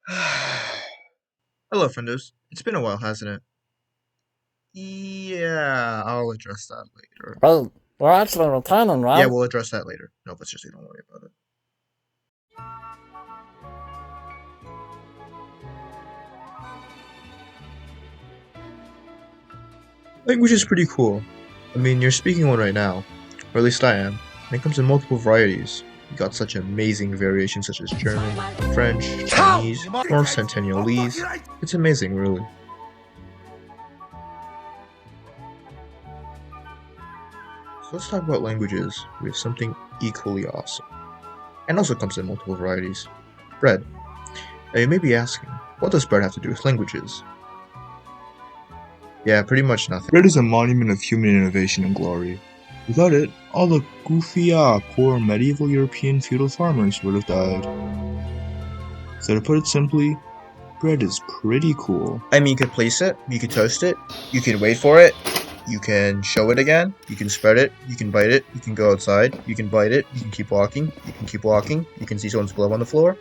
Hello, friendos. It's been a while, hasn't it? Yeah, I'll address that later. Wait, you're actually returning, Yeah, right? we'll address that later. No, but seriously, don't worry about it. Language is pretty cool. I mean, you're speaking one right now, or at least I am, and it comes in multiple varieties. You got such amazing variations such as German, French, Chinese, or Centennialese. It's amazing, really. So let's talk about languages with something equally awesome, and also comes in multiple varieties. Bread. Now you may be asking, what does bread have to do with languages? Yeah, pretty much nothing. Bread is a monument of human innovation and glory. Without it, all the goofy, poor medieval European feudal farmers would have died. So to put it simply, bread is pretty cool. I mean, you could place it, you could toast it, you can wait for it, you can show it again, you can spread it, you can bite it, you can go outside, you can bite it, you can keep walking, you can see someone's glove on the floor.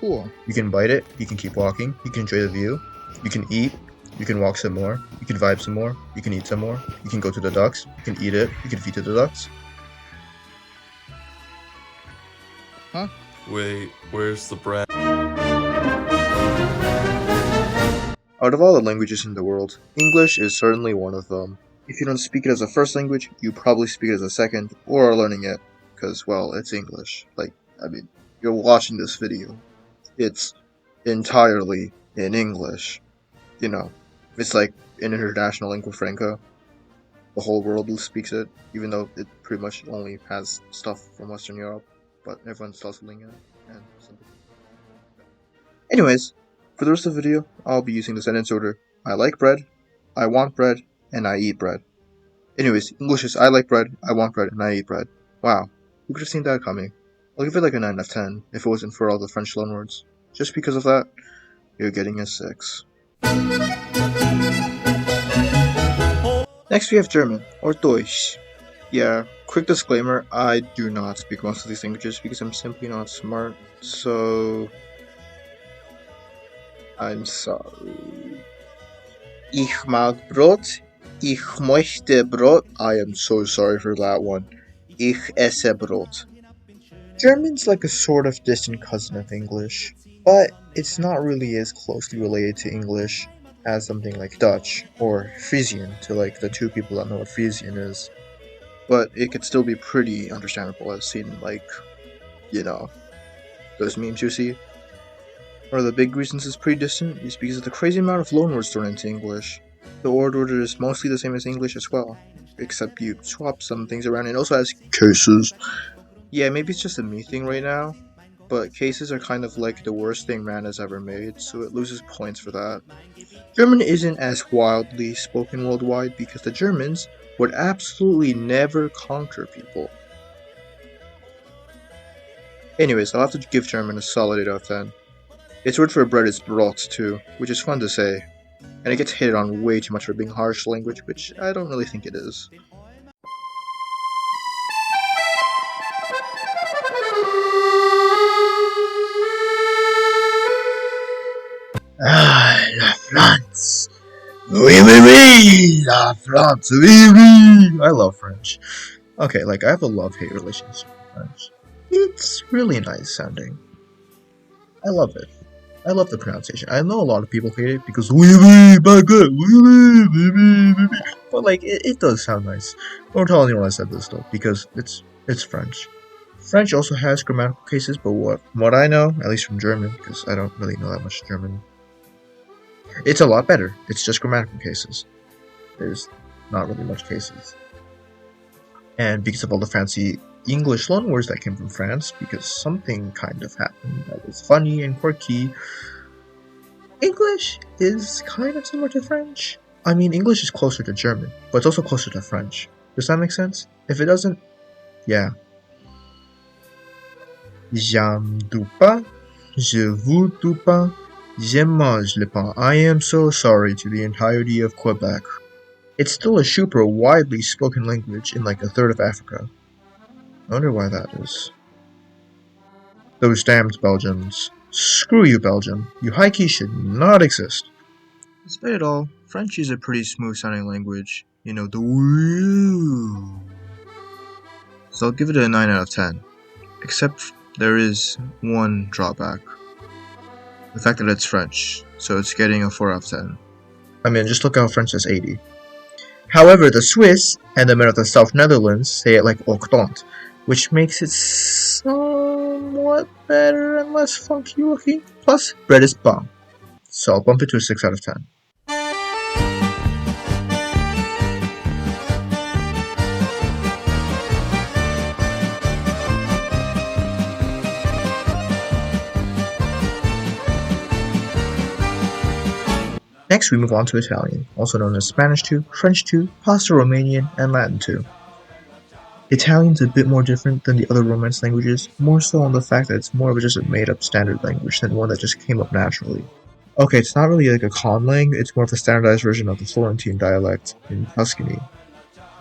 Cool. You can bite it, you can keep walking, you can enjoy the view, you can eat, you can walk some more, you can vibe some more, you can eat some more, you can go to the ducks, you can eat it, you can feed to the ducks. Huh? Wait, where's the bread? Out of all the languages in the world, English is certainly one of them. If you don't speak it as a first language, you probably speak it as a second, or are learning it, because, well, it's English. You're watching this video. It's entirely in English. It's like an international lingua franca. The whole world speaks it, even though it pretty much only has stuff from Western Europe, but everyone's tussling it, and something. Anyways, for the rest of the video, I'll be using the sentence order: I like bread, I want bread, and I eat bread. Anyways, English is I like bread, I want bread, and I eat bread. Wow, who could have seen that coming? I'll give it like a 9 out of 10 if it wasn't for all the French loanwords. Just because of that, you're getting a 6. Next we have German, or Deutsch. Yeah, quick disclaimer, I do not speak most of these languages because I'm simply not smart, so I'm sorry. Ich mag Brot. Ich möchte Brot. I am so sorry for that one. Ich esse Brot. German's like a sort of distant cousin of English, but it's not really as closely related to English as something like Dutch or Frisian, to like the two people that know what Frisian is. But it could still be pretty understandable as seen those memes you see. One of the big reasons it's pretty distant is because of the crazy amount of loanwords thrown into English. The word order is mostly the same as English as well, except you swap some things around and also has cases. Yeah, maybe it's just a me thing right now, but cases are kind of like the worst thing man has ever made, so it loses points for that. German isn't as wildly spoken worldwide because the Germans would absolutely never conquer people. Anyways, I'll have to give German a solid 8 out of 10. Its word for bread is Brot too, which is fun to say, and it gets hated on way too much for being harsh language, which I don't really think it is. La France! Oui, oui, oui! La France! Oui, oui! I love French. Okay, I have a love-hate relationship with French. It's really nice sounding. I love it. I love the pronunciation. I know a lot of people hate it because oui, oui, baguette, oui, oui, oui, oui, oui, oui. But it does sound nice. Don't tell anyone I said this though, because it's French. French also has grammatical cases, but what I know, at least from German, because I don't really know that much German, it's a lot better. It's just grammatical cases. There's not really much cases. And because of all the fancy English loanwords that came from France, because something kind of happened that was funny and quirky, English is kind of similar to French. I mean, English is closer to German, but it's also closer to French. Does that make sense? If it doesn't, yeah. J'aime du pain, je veux du pain, je mange le pain. I am so sorry to the entirety of Quebec. It's still a super widely spoken language in like a third of Africa. I wonder why that is. Those damned Belgians. Screw you, Belgium. You hikey should not exist. Despite it all, French is a pretty smooth sounding language. You know, the woo. So I'll give it a 9 out of 10. Except there is one drawback. The fact that it's French, so it's getting a 4 out of 10. I mean, just look how French says 80. However, the Swiss and the men of the South Netherlands say it like octant, which makes it somewhat better and less funky looking. Plus, bread is bomb. So I'll bump it to a 6 out of 10. Next, we move on to Italian, also known as Spanish 2, French 2, Pasta Romanian, and Latin 2. Italian's a bit more different than the other Romance languages, more so on the fact that it's more of just a made-up standard language than one that just came up naturally. Okay, it's not really like a conlang, it's more of a standardized version of the Florentine dialect in Tuscany.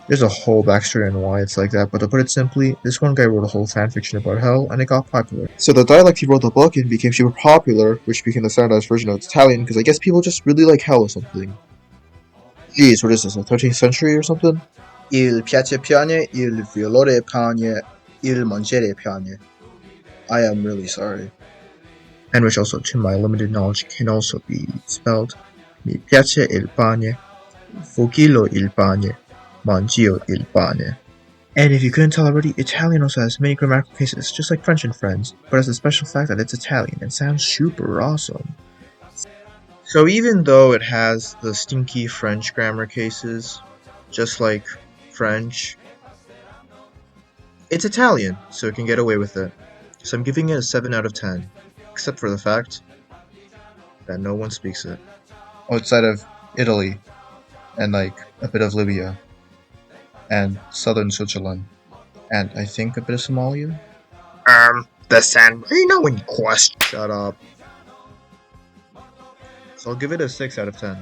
There's a whole backstory on why it's like that, but to put it simply, this one guy wrote a whole fanfiction about hell, and it got popular. So the dialect he wrote the book in became super popular, which became the standardized version of Italian, because I guess people just really like hell or something. Jeez, what is this, the 13th century or something? Il piace piane, il violore piane, il mangiare piane. I am really sorry. And which also, to my limited knowledge, can also be spelled Mi piace il pane, fuochilo il pane, mangio il pane. And if you couldn't tell already, Italian also has many grammatical cases, just like French and Friends, but has the special fact that it's Italian and sounds super awesome. So even though it has the stinky French grammar cases, just like French, it's Italian, so it can get away with it. So I'm giving it a 7 out of 10, except for the fact that no one speaks it. Outside of Italy, and like a bit of Libya, and southern Switzerland, and I think a bit of Somalia. The San Marino in question. Shut up. So I'll give it a 6 out of 10.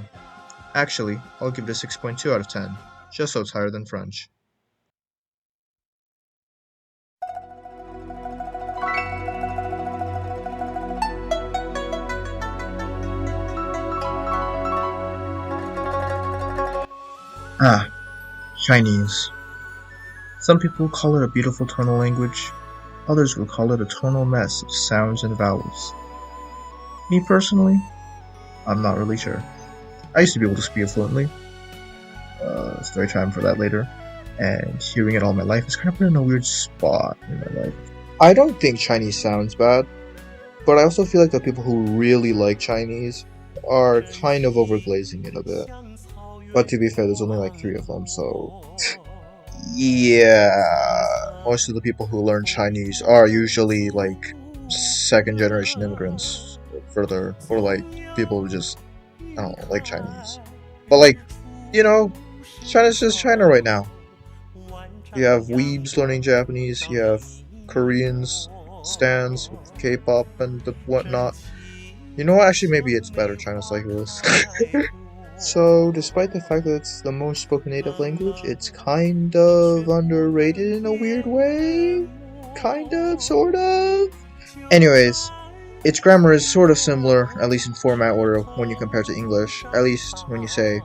Actually, I'll give it a 6.2 out of 10, just so it's higher than French. Chinese. Some people call it a beautiful tonal language, others will call it a tonal mess of sounds and vowels. Me personally, I'm not really sure. I used to be able to speak it fluently. Story time for that later. And hearing it all my life has kind of been in a weird spot in my life. I don't think Chinese sounds bad, but I also feel like the people who really like Chinese are kind of overglazing it a bit. But to be fair, there's only like 3 of them, so... yeah, most of the people who learn Chinese are usually like second generation immigrants further, or like people who just, I don't know, like Chinese. But like, you know, China's just China right now. You have weebs learning Japanese, you have Koreans, stans with K-pop and the whatnot. You know what, actually maybe it's better China's like this. So, despite the fact that it's the most spoken native language, it's kind of underrated in a weird way? Kind of, sort of? Anyways, its grammar is sort of similar, at least in format order, when you compare to English. At least when you say,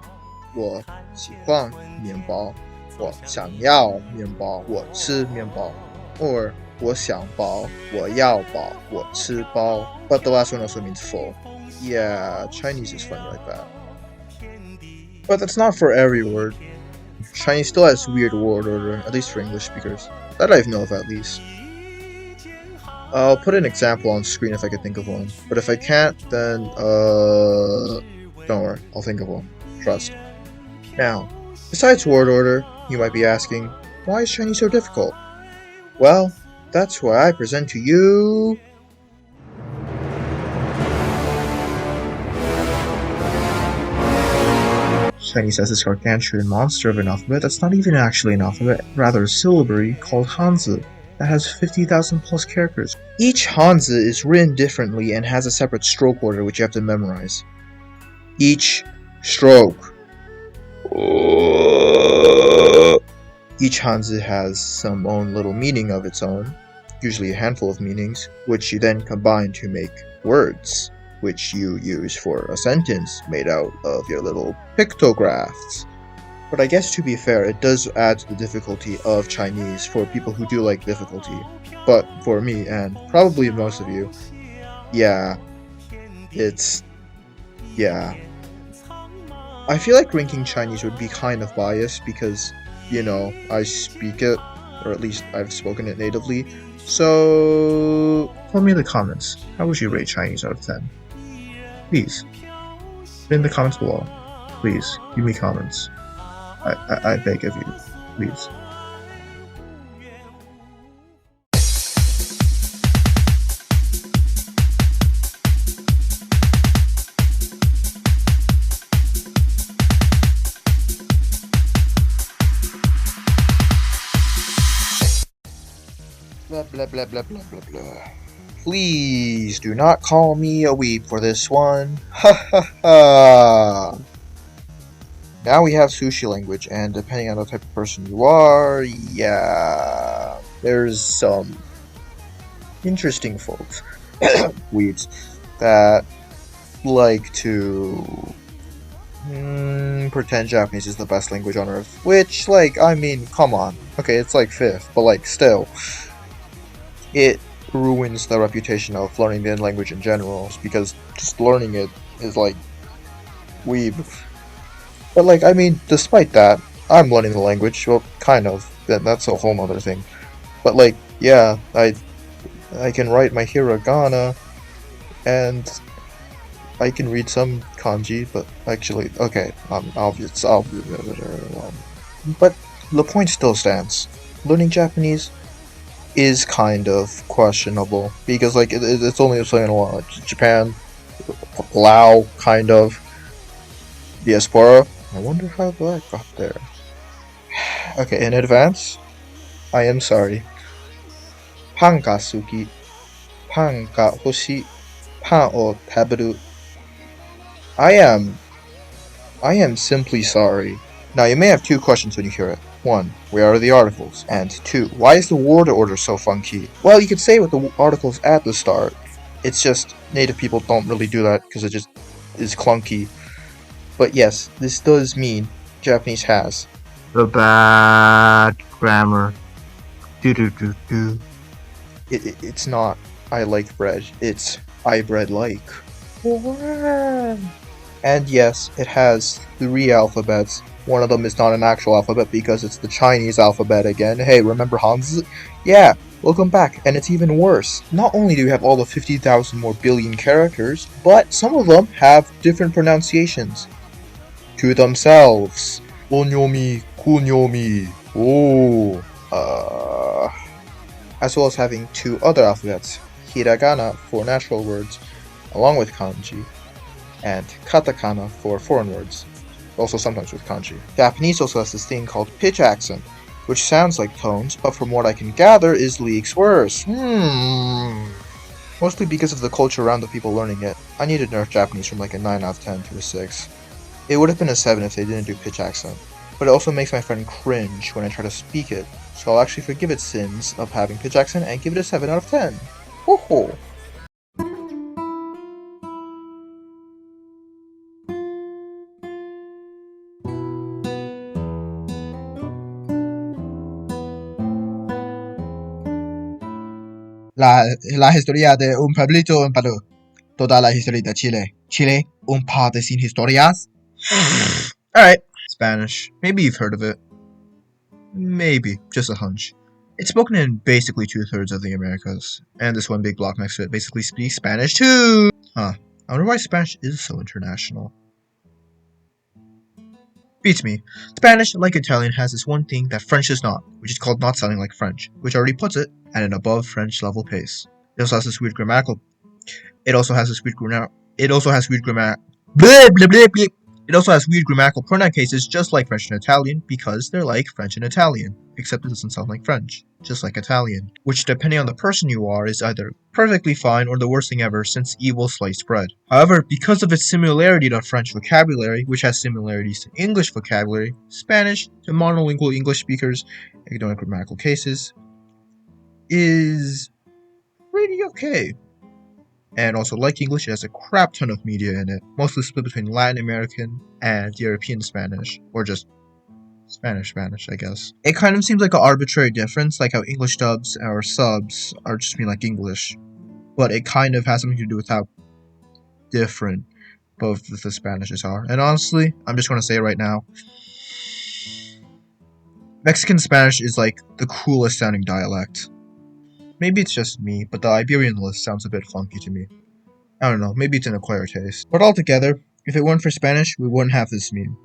我喜欢面包, 我想要面包, 我吃面包, or 我想饱, 我要饱, 我吃饱. But the last one also means full. Yeah, Chinese is funny like that. But that's not for every word. Chinese still has weird word order, at least for English speakers. That I know of, at least. I'll put an example on screen if I can think of one. But if I can't, then, don't worry, I'll think of one. Trust. Now, besides word order, you might be asking, why is Chinese so difficult? Well, that's why I present to you... Chinese has this gargantuan monster of an alphabet that's not even actually an alphabet, rather a syllabary called Hanzi that has 50,000 plus characters. Each Hanzi is written differently and has a separate stroke order which you have to memorize. Each stroke. Each Hanzi has some own little meaning of its own, usually a handful of meanings, which you then combine to make words, which you use for a sentence made out of your little pictographs. But I guess to be fair, it does add to the difficulty of Chinese for people who do like difficulty. But for me, and probably most of you, yeah, yeah. I feel like ranking Chinese would be kind of biased because, I speak it, or at least I've spoken it natively. So, tell me in the comments, how would you rate Chinese out of 10? Please, in the comments below. Please, give me comments. I beg of you, please. Blah blah blah blah blah blah blah. Please do not call me a weeb for this one. Ha ha ha. Now we have sushi language, and depending on the type of person you are, yeah, there's some interesting folks, weebs, that like to pretend Japanese is the best language on earth. Which, I mean, come on. Okay, it's like fifth, but still, it ruins the reputation of learning the language in general, because just learning it is weeb. But I mean, despite that, I'm learning the language. Well, kind of. That's a whole other thing. But yeah, I can write my hiragana, and I can read some kanji. But actually, okay, obvious. But the point still stands. Learning Japanese is kind of questionable because it's only in Japan, Lao, kind of diaspora. I wonder how that got there. Okay, in advance, I am sorry. Pan ga suki, pan ga hoshi, pan o taberu. I am simply sorry. Now you may have two questions when you hear it. One, where are the articles? And two, why is the word order so funky? Well, you could say with the articles at the start. It's just native people don't really do that because it just is clunky. But yes, this does mean Japanese has the bad grammar. It's not I like bread, it's I bread like. And yes, it has 3 alphabets. One of them is not an actual alphabet because it's the Chinese alphabet again. Hey, remember Hans? Yeah, welcome back, and it's even worse. Not only do we have all the 50,000 more billion characters, but some of them have different pronunciations to themselves. Onyomi, kunyomi, as well as having 2 other alphabets, hiragana for natural words, along with kanji, and katakana for foreign words, also sometimes with kanji. Japanese also has this thing called pitch accent, which sounds like tones, but from what I can gather is leagues worse. Mostly because of the culture around the people learning it. I need to nerf Japanese from a 9 out of 10 to a 6. It would have been a 7 if they didn't do pitch accent, but it also makes my friend cringe when I try to speak it, so I'll actually forgive its sins of having pitch accent and give it a 7 out of 10. Ho ho! La historia de un pueblito en Perú. Toda la historia de Chile. Chile, un par de sin historias. Alright, Spanish. Maybe you've heard of it. Maybe, just a hunch. It's spoken in basically 2/3 of the Americas, and this one big block next to it basically speaks Spanish too! Huh. I wonder why Spanish is so international. Beats me. Spanish, like Italian, has this one thing that French does not, which is called not sounding like French, which already puts it at an above French level pace. It also has this weird grammatical. It also has weird grammatical pronoun cases just like French and Italian because they're like French and Italian, except it doesn't sound like French, just like Italian, which depending on the person you are is either perfectly fine or the worst thing ever since evil sliced bread. However, because of its similarity to French vocabulary, which has similarities to English vocabulary, Spanish to monolingual English speakers, ignoring grammatical cases, is pretty okay. And also, like English, it has a crap ton of media in it, mostly split between Latin American and European Spanish, or just Spanish, I guess. It kind of seems like an arbitrary difference, like how English dubs or subs are just being like English, but it kind of has something to do with how different both of the Spanishes are. And honestly, I'm just going to say it right now, Mexican Spanish is like the coolest sounding dialect. Maybe it's just me, but the Iberian list sounds a bit funky to me. I don't know, maybe it's an acquired taste. But altogether, if it weren't for Spanish, we wouldn't have this meme.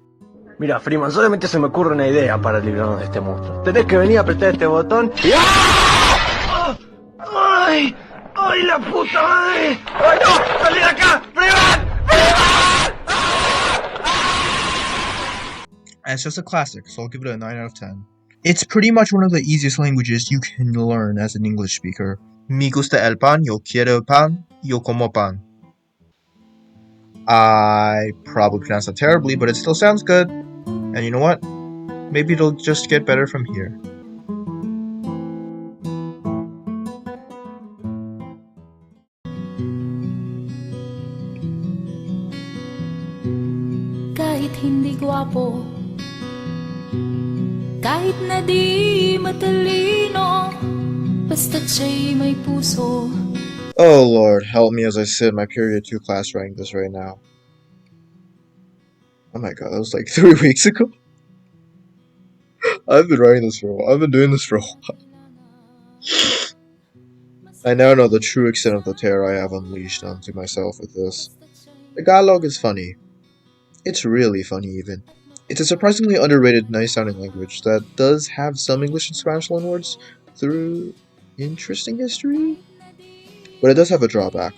Mira, Freeman, solamente se me ocurre una idea para librarnos de este monstruo. Tenés que venir a apretar este botón y... ¡Ah! ¡Ay! ¡Ay, la puta madre! ¡Ay, no! ¡Salí de acá! ¡Freeman! It's just a classic, so I'll give it a 9 out of 10. It's pretty much one of the easiest languages you can learn as an English speaker. Me gusta el pan, yo quiero pan, yo como pan. I probably pronounced that terribly, but it still sounds good. And you know what? Maybe it'll just get better from here. Kahit hindi gwapo, kahit na di matalino, basta't siya'y may puso. Oh Lord, help me as I sit in my period 2 class writing this right now. Oh my god, that was like 3 weeks ago? I've been writing this for a while. I've been doing this for a while. I now know the true extent of the terror I have unleashed onto myself with this. Tagalog is funny. It's really funny even. It's a surprisingly underrated, nice-sounding language that does have some English and Spanish loanwords through interesting history. But it does have a drawback.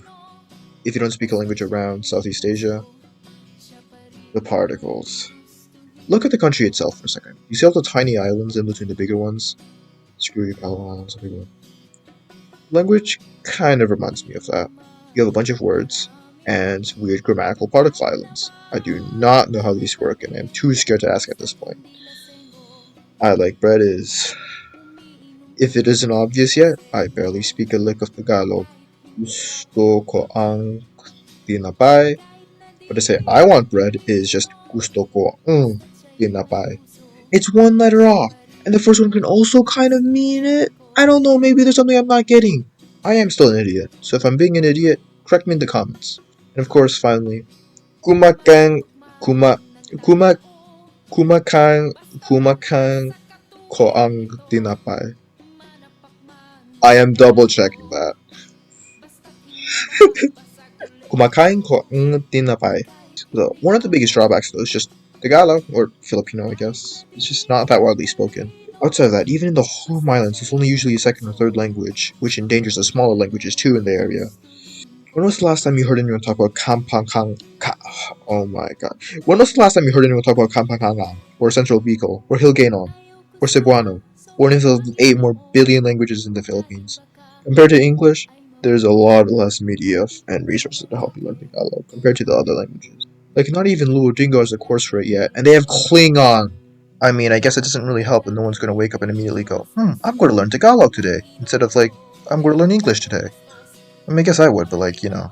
If you don't speak a language around Southeast Asia, the particles. Look at the country itself for a second. You see all the tiny islands in between the bigger ones? Screw you, Palawan Islands, big one. Language kind of reminds me of that. You have a bunch of words and weird grammatical particle islands. I do not know how these work, and I'm too scared to ask at this point. I like bread is... If it isn't obvious yet, I barely speak a lick of Tagalog. Gusto ko ang tinapay. But to say I want bread is just gusto ko ang tinapay. It's one letter off, and the first one can also kind of mean it. I don't know, maybe there's something I'm not getting. I am still an idiot, so if I'm being an idiot, correct me in the comments. And of course, finally, kumakang ko ang tinapay. I am double checking that. Kumakain ko ang tinapay. One of the biggest drawbacks though is just Tagalog, or Filipino I guess. It's just not that widely spoken. Outside of that, even in the home islands, it's only usually a second or third language, which endangers the smaller languages too in the area. When was the last time you heard anyone talk about oh my god. When was the last time you heard anyone talk about Kampangangan, or Central Bicol, or Hiligaynon, or Cebuano, or any of the 8 more billion languages in the Philippines? Compared to English, there's a lot less media and resources to help you learn Tagalog compared to the other languages. Like, not even Duolingo has a course for it yet, and they have Klingon! I mean, I guess it doesn't really help that no one's going to wake up and immediately go, I'm going to learn Tagalog today, instead of like, I'm going to learn English today. I mean, I guess I would, but like, you know.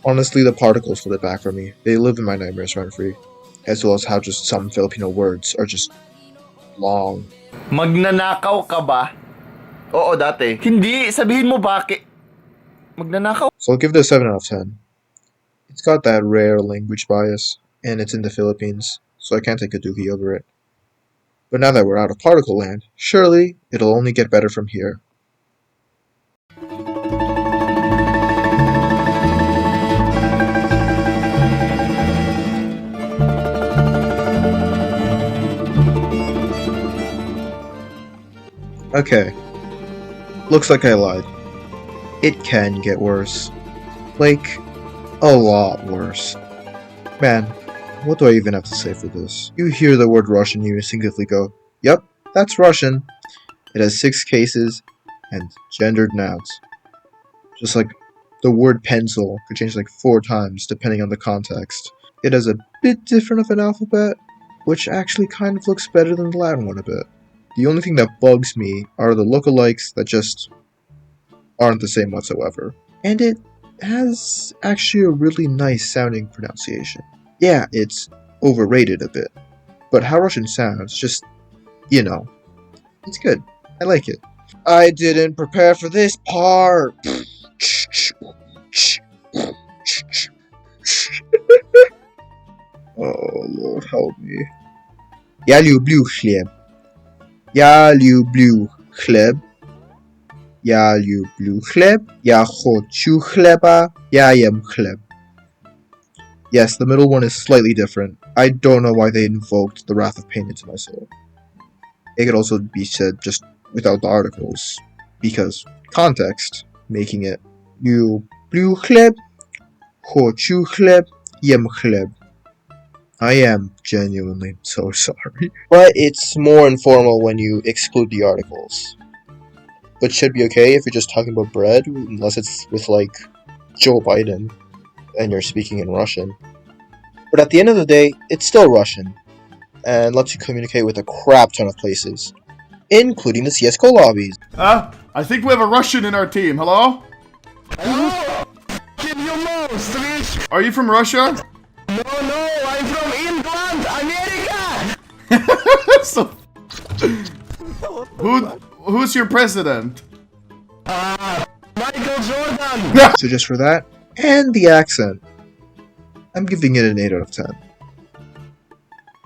Honestly, the particles hold it back for me. They live in my nightmares rent-free. As well as how just some Filipino words are just long. Magnanakaw ka ba? Oo, dati. Hindi, sabihin mo bakit. Magnanakaw. So I'll give it a 7 out of 10. It's got that rare language bias, and it's in the Philippines, so I can't take a dookie over it. But now that we're out of particle land, surely it'll only get better from here. Okay, looks like I lied. It can get worse. Like, a lot worse. Man, what do I even have to say for this? You hear the word Russian, you instinctively go, yep, that's Russian. It has 6 cases and gendered nouns. Just like the word pencil could change like 4 times depending on the context. It has a bit different of an alphabet, which actually kind of looks better than the Latin one a bit. The only thing that bugs me are the lookalikes that just aren't the same whatsoever. And it has actually a really nice sounding pronunciation. Yeah, it's overrated a bit, but how Russian sounds, just, you know, it's good. I like it. I didn't prepare for this part! Oh, Lord, help me. Я люблю хлеб. Я люблю хлеб. Я люблю хлеб. Я хочу хлеба. Я ем хлеб. Yes, the middle one is slightly different. I don't know why they invoked the wrath of pain into my soul. It could also be said just without the articles, because context, making it люблю хлеб. Хочу хлеб. Ем хлеб. I am genuinely so sorry. But it's more informal when you exclude the articles. Which should be okay if you're just talking about bread, unless it's with, like, Joe Biden, and you're speaking in Russian. But at the end of the day, it's still Russian, and lets you communicate with a crap ton of places, including the CSGO lobbies. I think we have a Russian in our team. Hello? Hello? Can you know, Switch? Are you from Russia? No, I'm from England, America! So, who's your president? Michael Jordan! So just for that, and the accent, I'm giving it an 8 out of 10.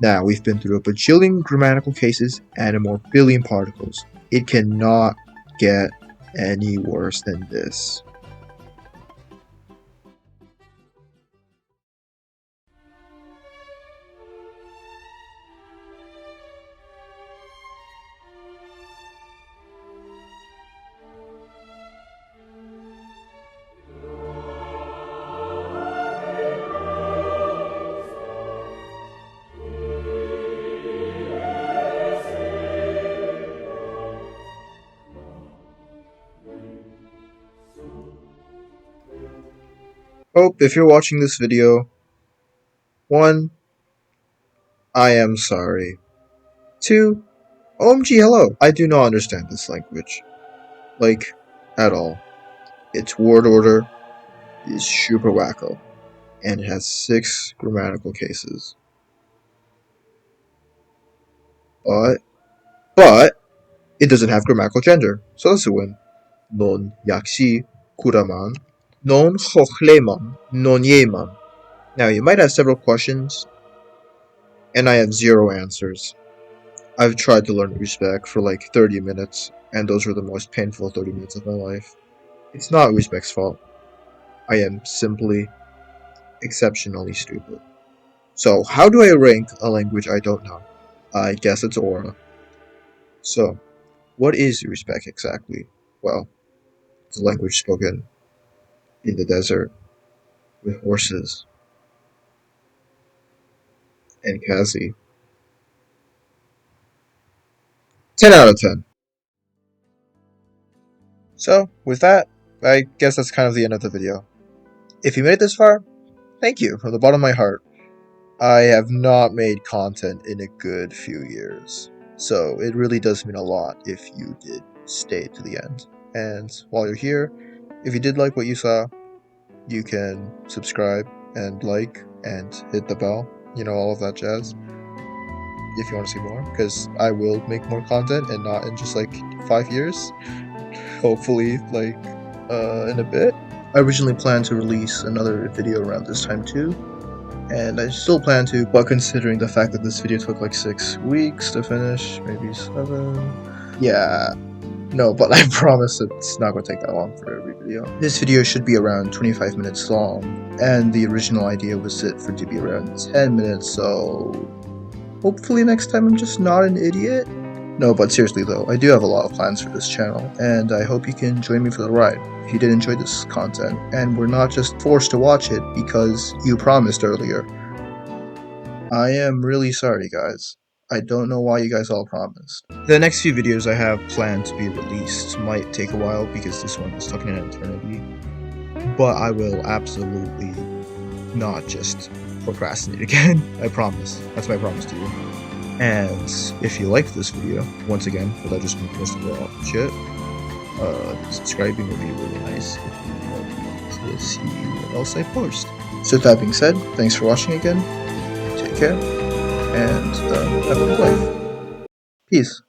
Now, we've been through a bajillion grammatical cases and a more billion particles. It cannot get any worse than this. Hope, if you're watching this video, 1, I am sorry. 2, OMG hello, I do not understand this language. Like, at all. Its word order is super wacko, and it has 6 grammatical cases. But, it doesn't have grammatical gender, so that's a win. Non yakshi kuraman. Non chochleman, non yeman. Now, you might have several questions, and I have 0 answers. I've tried to learn Uzbek for like 30 minutes, and those were the most painful 30 minutes of my life. It's not Uzbek's fault. I am simply exceptionally stupid. So, how do I rank a language I don't know? I guess it's aura. So, what is Uzbek exactly? Well, it's a language spoken in the desert with horses and Kazi. 10 out of 10. So, with that, I guess that's kind of the end of the video. If you made it this far, thank you from the bottom of my heart. I have not made content in a good few years, so it really does mean a lot if you did stay to the end. And while you're here, if you did like what you saw, you can subscribe and like and hit the bell, all of that jazz, if you want to see more, because I will make more content, and not in just like 5 years, hopefully like in a bit. I originally planned to release another video around this time too, and I still plan to, but considering the fact that this video took like 6 weeks to finish, maybe 7, yeah. No, but I promise it's not going to take that long for every video. This video should be around 25 minutes long, and the original idea was for it to be around 10 minutes, so hopefully next time I'm just not an idiot. No, but seriously though, I do have a lot of plans for this channel, and I hope you can join me for the ride if you did enjoy this content, and we're not just forced to watch it because you promised earlier. I am really sorry, guys. I don't know why you guys all promised. The next few videos I have planned to be released might take a while because this one is taking an eternity, but I will absolutely not just procrastinate again. I promise. That's my promise to you. And if you liked this video, once again, without just making this all shit, subscribing would be really nice. will see you what else I post. So with that being said, thanks for watching again. Take care, and have a good life. Peace.